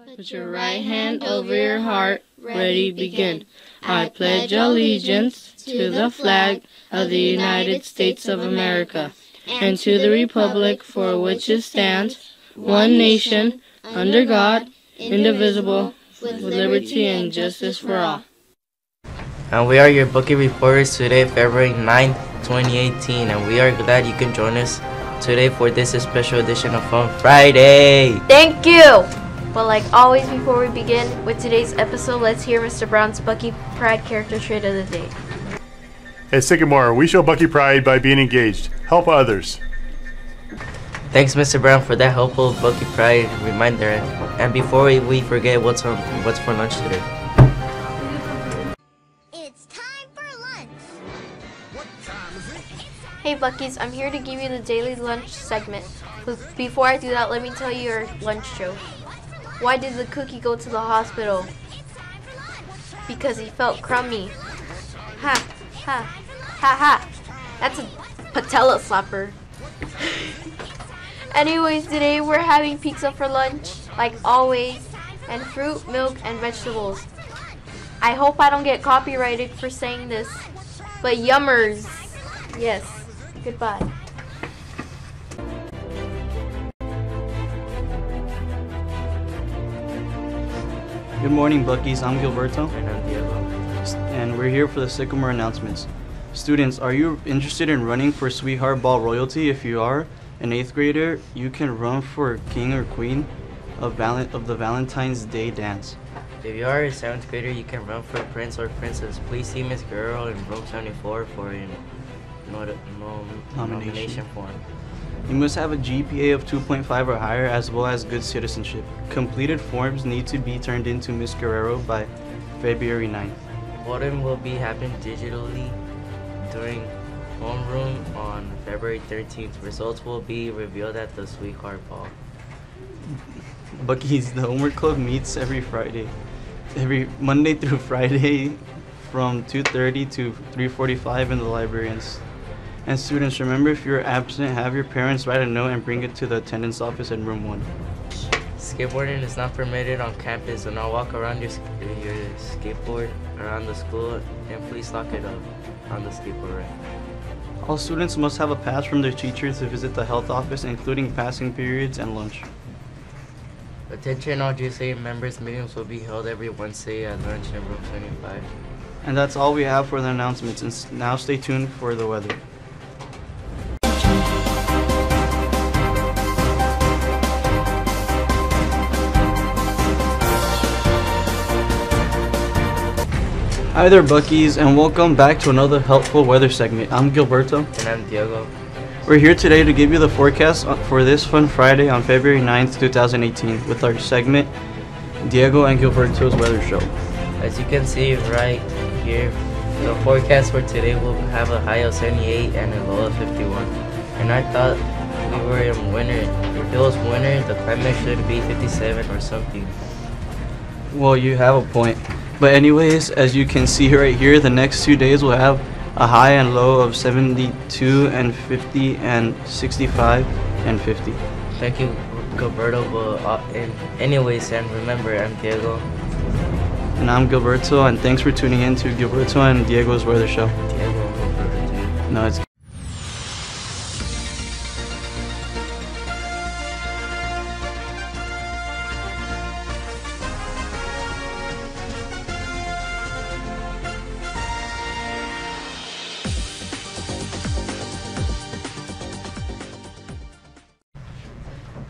Put your right hand over your heart, ready, begin. I pledge allegiance to the flag of the United States of America and to the republic for which it stands, one nation, under God, indivisible, with liberty and justice for all. And we are your booking reporters today, February 9th, 2018, and we are glad you can join us today for this special edition of Fun Friday. Thank you! But like always, before we begin with today's episode, let's hear Mr. Brown's Bucky Pride character trait of the day. At Sycamore, we show Bucky pride by being engaged. Help others. Thanks, Mr. Brown, for that helpful Bucky Pride reminder. And before we forget, what's for lunch today? It's time for lunch. What time is it? Hey Buckies, I'm here to give you the daily lunch segment. But before I do that, let me tell you your lunch joke. Why did the cookie go to the hospital? Because he felt crummy. Ha, ha, ha, ha. That's a patella slapper. Anyways, today we're having pizza for lunch, like always, and fruit, milk, and vegetables. I hope I don't get copyrighted for saying this, but yummers. Yes, goodbye. Good morning, Buckies. I'm Gilberto, And I'm Diego. and we're here for the Sycamore announcements. Students, are you interested in running for Sweetheart Ball royalty? If you are an 8th grader, you can run for king or queen of the Valentine's Day dance. If you are a 7th grader, you can run for prince or princess. Please see Miss Girl in room 74 for a nomination form. You must have a GPA of 2.5 or higher, as well as good citizenship. Completed forms need to be turned into Miss Guerrero by February 9th. Voting will be happening digitally during homeroom on February 13th. Results will be revealed at the Sweetheart Ball. Buckies, the homework club meets every Monday through Friday from 2:30 to 3:45 in the library. And students, remember, if you're absent, have your parents write a note and bring it to the attendance office in room 1. Skateboarding is not permitted on campus. Do not walk around your skateboard around the school, and please lock it up on the skateboard rack. All students must have a pass from their teacher to visit the health office, including passing periods and lunch. Attention, all GSA members, meetings will be held every Wednesday at lunch in room 75. And that's all we have for the announcements. And now stay tuned for the weather. Hi there, Buckies, and welcome back to another helpful weather segment. I'm Gilberto. And I'm Diego. We're here today to give you the forecast for this Fun Friday on February 9th, 2018 with our segment, Diego and Gilberto's Weather Show. As you can see right here, the forecast for today will have a high of 78 and a low of 51. And I thought we were in winter. If it was winter, the climate should be 57 or something. Well, you have a point. But anyways, as you can see right here, the next 2 days will have a high and low of 72 and 50 and 65 and 50. Thank you, Gilberto. Anyways, and remember, I'm Diego. And I'm Gilberto, and thanks for tuning in to Gilberto and Diego's Weather Show. Diego, Gilberto. No, it's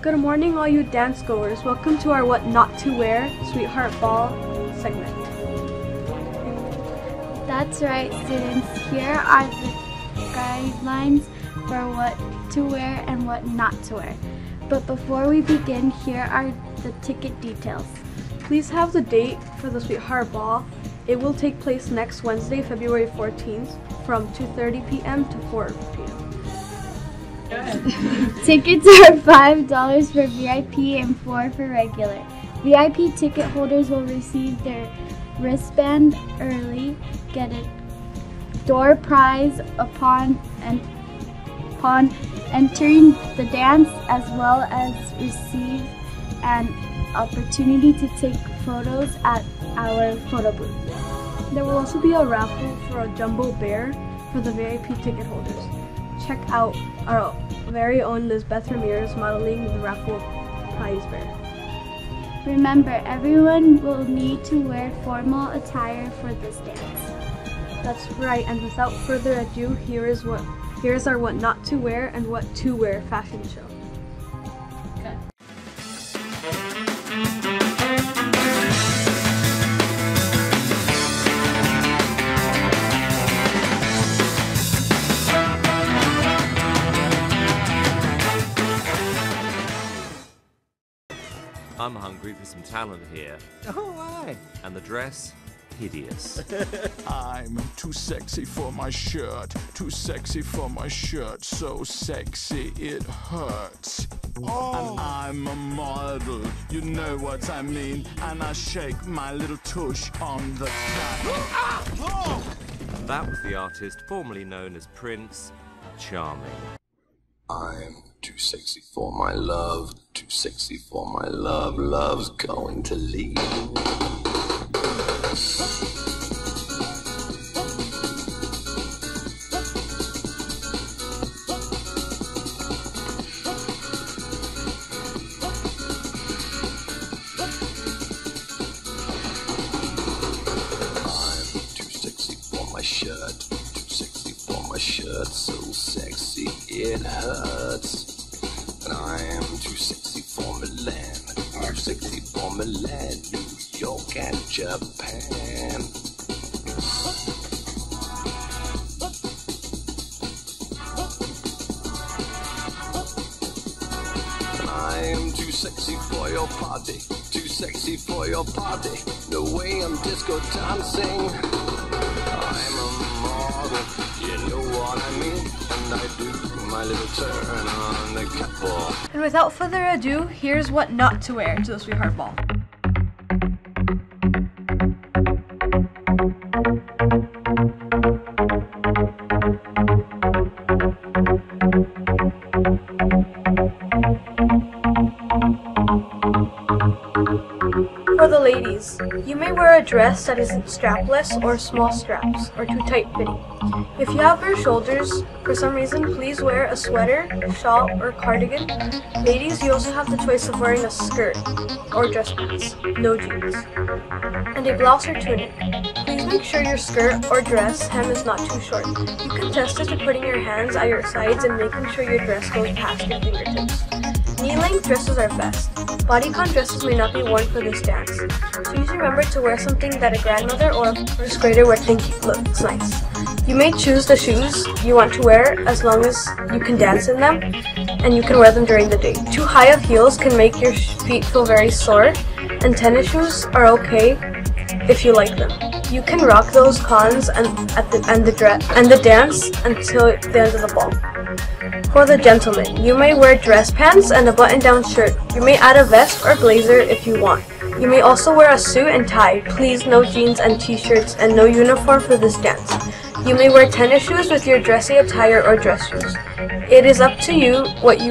Good morning, all you dance goers. Welcome to our What Not to Wear Sweetheart Ball segment. That's right, students. Here are the guidelines for what to wear and what not to wear. But before we begin, here are the ticket details. Please have the date for the Sweetheart Ball. It will take place next Wednesday, February 14th from 2:30 p.m. to 4 p.m. Tickets are $5 for VIP and $4 for regular. VIP ticket holders will receive their wristband early, get a door prize upon entering the dance, as well as receive an opportunity to take photos at our photo booth. There will also be a raffle for a jumbo bear for the VIP ticket holders. Check out our very own Lizbeth Ramirez modeling the raffle prize bear. Remember, everyone will need to wear formal attire for this dance. That's right, and without further ado, here is our what not to wear and what to wear fashion show. I'm hungry for some talent here. Oh, why? And the dress? Hideous. I'm too sexy for my shirt, too sexy for my shirt, so sexy it hurts. And I'm a model, you know what I mean, and I shake my little tush on the track. That was the artist formerly known as Prince Charming. I'm too sexy for my love, too sexy for my love, love's going to leave. Shirt so sexy it hurts, and I am too sexy for Milan, too sexy for Milan, New York and Japan. And I am too sexy for your party, too sexy for your party, the way I'm disco dancing. I'm a model, you know what I mean, and I do my little turn on the catwalk. And without further ado, here's what not to wear to the Sweetheart Ball. For the ladies, you may wear a dress that isn't strapless or small straps or too tight fitting. If you have bare shoulders, for some reason, please wear a sweater, shawl, or cardigan. Ladies, you also have the choice of wearing a skirt or dress pants, no jeans, and a blouse or tunic. Please make sure your skirt or dress hem is not too short. You can test it by putting your hands at your sides and making sure your dress goes past your fingertips. Knee-length dresses are best. Bodycon dresses may not be worn for this dance, so please remember to wear something that a grandmother or a first grader would think looks nice. You may choose the shoes you want to wear as long as you can dance in them, and you can wear them during the day. Too high of heels can make your feet feel very sore, and tennis shoes are okay if you like them. You can rock those cons and the dance until the end of the ball. For the gentlemen, you may wear dress pants and a button-down shirt. You may add a vest or blazer if you want. You may also wear a suit and tie. Please no jeans and t-shirts and no uniform for this dance. You may wear tennis shoes with your dressy attire or dress shoes. It is up to you what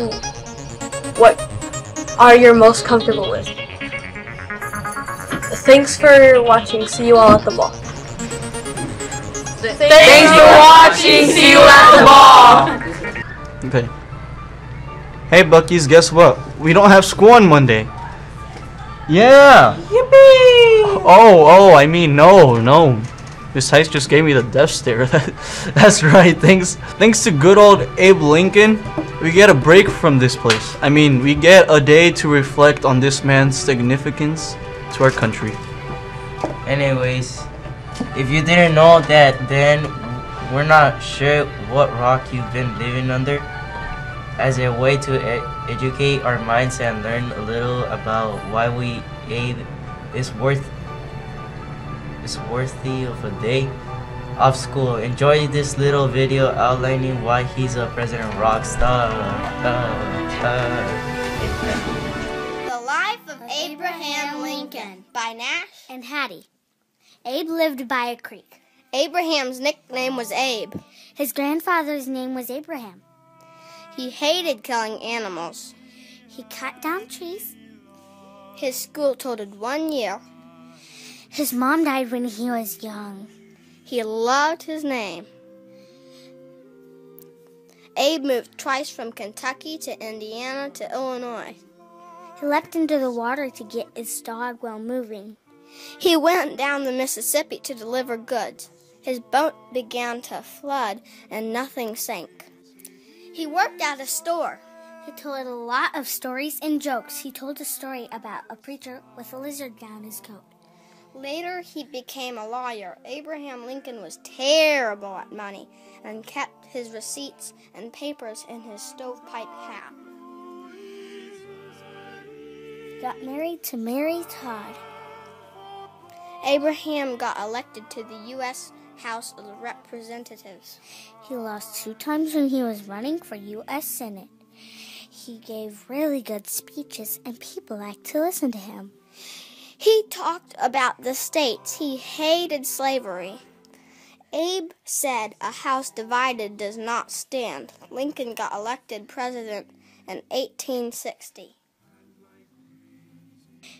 are you most comfortable with. Thanks for watching. See you all at the ball. Thanks for watching. See you at the ball. Okay. Hey Buckies, guess what? We don't have school on Monday. Yeah. Yippee! Oh, I mean, no. Miss Heiss just gave me the death stare. That's right. Thanks to good old Abe Lincoln, we get a break from this place. I mean, we get a day to reflect on this man's significance to our country. Anyways, if you didn't know that, then we're not sure what rock you've been living under. As a way to educate our minds and learn a little about why Abe is worthy of a day off school. Enjoy this little video outlining why he's a President rock star. The Life of Abraham Lincoln by Nash and Hattie. Abe lived by a creek. Abraham's nickname was Abe. His grandfather's name was Abraham. He hated killing animals. He cut down trees His school totaled 1 year. His mom died when he was young. He loved his name. Abe moved twice from Kentucky to Indiana to Illinois. He leapt into the water to get his dog while moving. He went down the Mississippi to deliver goods. His boat began to flood and nothing sank. He worked at a store. He told a lot of stories and jokes. He told a story about a preacher with a lizard down his coat. Later, he became a lawyer. Abraham Lincoln was terrible at money and kept his receipts and papers in his stovepipe hat. Got married to Mary Todd. Abraham got elected to the U.S. House of Representatives. He lost 2 times when he was running for U.S. Senate. He gave really good speeches and people liked to listen to him. He talked about the states. He hated slavery. Abe said, "A house divided does not stand." Lincoln got elected president in 1860.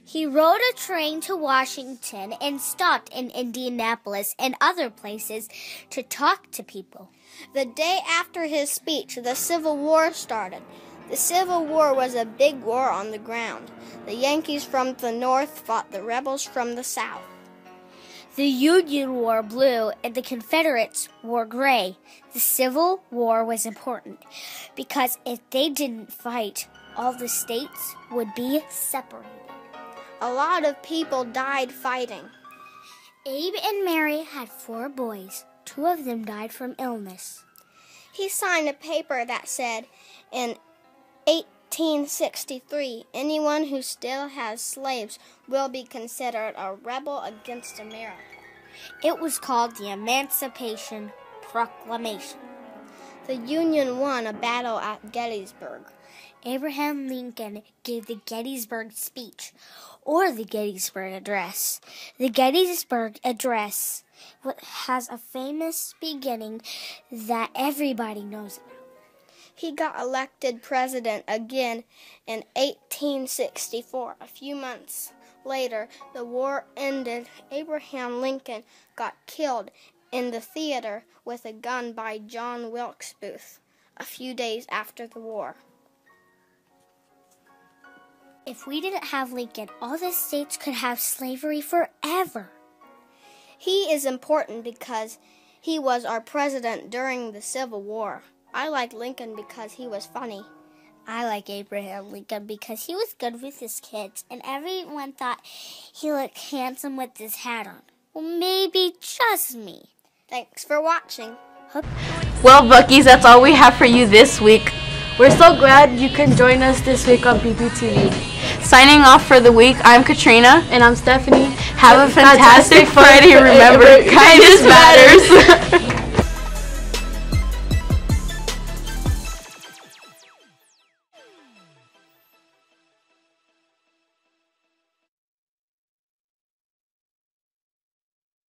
He rode a train to Washington and stopped in Indianapolis and other places to talk to people. The day after his speech, the Civil War started. The Civil War was a big war on the ground. The Yankees from the north fought the rebels from the south. The Union wore blue and the Confederates wore gray. The Civil War was important because if they didn't fight, all the states would be separated. A lot of people died fighting. Abe and Mary had 4 boys. 2 of them died from illness. He signed a paper that said, in 1863, anyone who still has slaves will be considered a rebel against America. It was called the Emancipation Proclamation. The Union won a battle at Gettysburg. Abraham Lincoln gave the Gettysburg speech, or the Gettysburg Address. The Gettysburg Address has a famous beginning that everybody knows about. He got elected president again in 1864. A few months later, the war ended. Abraham Lincoln got killed in the theater with a gun by John Wilkes Booth a few days after the war. If we didn't have Lincoln, all the states could have slavery forever. He is important because he was our president during the Civil War. I like Lincoln because he was funny. I like Abraham Lincoln because he was good with his kids, and everyone thought he looked handsome with his hat on. Well, maybe just me. Thanks for watching. Well, Buckies, that's all we have for you this week. We're so glad you can join us this week on BPTV. Signing off for the week, I'm Katrina. And I'm Stephanie. Have a fantastic Friday. Remember, kindness matters.